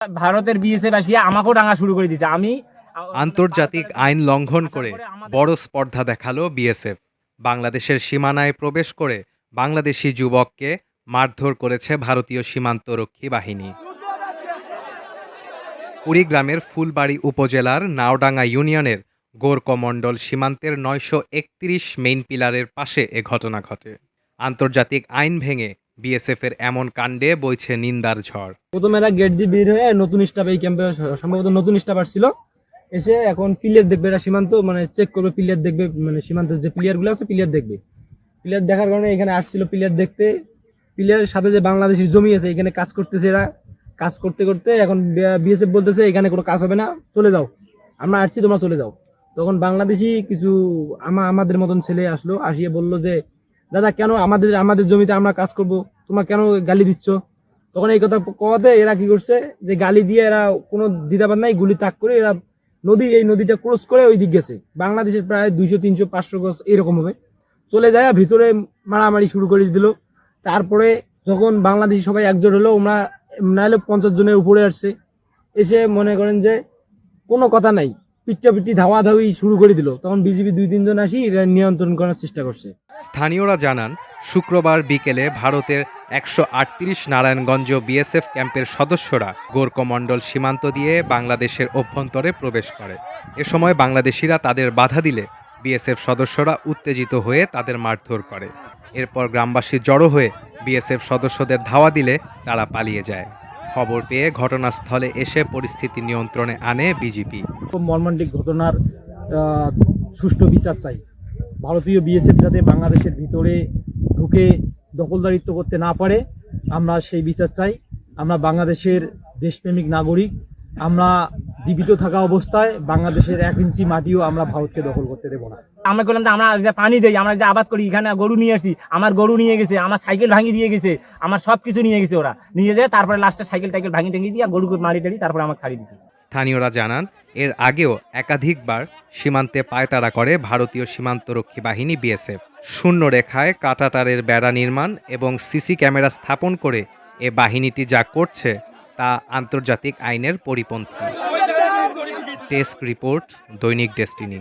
ভারতের বিএসএফ আসিয়া আমাকেও ডাঙা শুরু করে দিচ্ছে। আন্তর্জাতিক আইন লঙ্ঘন করে বড় স্পর্ধা দেখালো বিএসএফ। বাংলাদেশের সীমানায় প্রবেশ করে বাংলাদেশি যুবককে মারধর করেছে ভারতীয় সীমান্তরক্ষী বাহিনী। কুড়িগ্রামের ফুলবাড়ী উপজেলার নাওডাঙ্গা ইউনিয়নের গোরকমণ্ডল সীমান্তের ৯৩১ মেইন পিলারের পাশে এ ঘটনা ঘটে। আন্তর্জাতিক আইন ভেঙে বিএসএফের এমন কাণ্ডে বইছে নিন্দার ঝড়। প্রথমে এরা গেট দিয়ে বের হয়ে নতুন স্টাফ এই ক্যাম্পে সম্ভবত নতুন স্টাফ আসছিল, এসে এখন প্লেয়ার দেখবে, এরা সীমান্ত মানে চেক করবে, প্লেয়ার দেখবে, মানে সীমান্তের যে প্লেয়ার গুলো আছে প্লেয়ার দেখবে। প্লেয়ার দেখার কারণে এখানে আসছিল প্লেয়ার দেখতে। প্লেয়ারের সাথে যে বাংলাদেশের জমি আছে এখানে কাজ করতেছে, এরা কাজ করতে করতে এখন বিএসএফ বলতেছে এখানে কোনো কাজ হবে না, চলে যাও, আমরা আসছি তোমরা চলে যাও। তখন বাংলাদেশি কিছু আমাদের মতন ছেলে আসলো, আসিয়ে বললো যে দাদা কেন আমাদের আমাদের জমিতে আমরা কাজ করব, তোমরা কেন গালি দিচ্ছ? তখন এই কথা কওয়াতে এরা কি করছে যে গালি দিয়ে এরা কোনো দ্বিধাবাদ নাই, গুলি তাক করে এরা এই নদীটা ক্রস করে ওই দিক গেছে। বাংলাদেশের প্রায় 200, 300, 500 গজ এরকম হবে, চলে যায় ভিতরে মারামারি শুরু করে দিল। তারপরে যখন বাংলাদেশি সবাই একজোট হলো, ওরা নাহলে 50 জনের উপরে আসছে, এসে মনে করেন যে কোনো কথা নাই, পিটাপিটি ধাওয়াধাওয়ি শুরু করে দিল। তখন বিজিবি 2-3 জন আসি এরা নিয়ন্ত্রণ করার চেষ্টা করছে। স্থানীয়রা জানান, শুক্রবার বিকেলে ভারতের 138 নারায়ণগঞ্জ বিএসএফ ক্যাম্পের সদস্যরা গোরকমণ্ডল সীমান্ত দিয়ে বাংলাদেশের অভ্যন্তরে প্রবেশ করে। এ সময় বাংলাদেশিরা তাদের বাধা দিলে বিএসএফ সদস্যরা উত্তেজিত হয়ে তাদের মারধর করে। এরপর গ্রামবাসী জড়ো হয়ে বিএসএফ সদস্যদের ধাওয়া দিলে তারা পালিয়ে যায়। খবর পেয়ে ঘটনাস্থলে এসে পরিস্থিতি নিয়ন্ত্রণে আনে বিজিবি। খুব মর্মান্তিক ঘটনার সুষ্ঠু বিচার চাই। ভারতীয় বিএসএফ যাতে বাংলাদেশের ভিতরে ঢুকে দখলদারিত্ব করতে না পারে, আমরা সেই বিচার চাই। আমরা বাংলাদেশের দেশপ্রেমিক নাগরিক, আমরা জীবিত থাকা অবস্থায় বাংলাদেশের 1 ইঞ্চি মাটিও আমরা ভারতকে দখল করতে দেবো না। আমরা বললাম যে আমরা যে পানি দেই, আমরা যে আবাদ করি, এখানে গরু নিয়ে আসি, আমার গরু নিয়ে গেছে, আমার সাইকেল ভাঙিয়ে দিয়ে গেছে, আমার সব কিছু নিয়ে গেছে, ওরা নিয়ে যায়। তারপরে লাস্টে সাইকেল টাইকেল ভাঙিয়ে টাঙিয়ে দিয়ে গরুকে মারি টাড়ি তারপরে আমাকে ছাড়িয়ে দিচ্ছে। স্থানীয়রা জানান, এর আগেও একাধিকবার সীমান্তে পায়তারা করে ভারতীয় সীমান্তরক্ষী বাহিনী বিএসএফ। শূন্য রেখায় কাঁটাতারের বেড়া নির্মাণ এবং সিসি ক্যামেরা স্থাপন করে এ বাহিনীটি যা করছে তা আন্তর্জাতিক আইনের পরিপন্থী। ডেস্ক রিপোর্ট, দৈনিক ডেস্টিনি।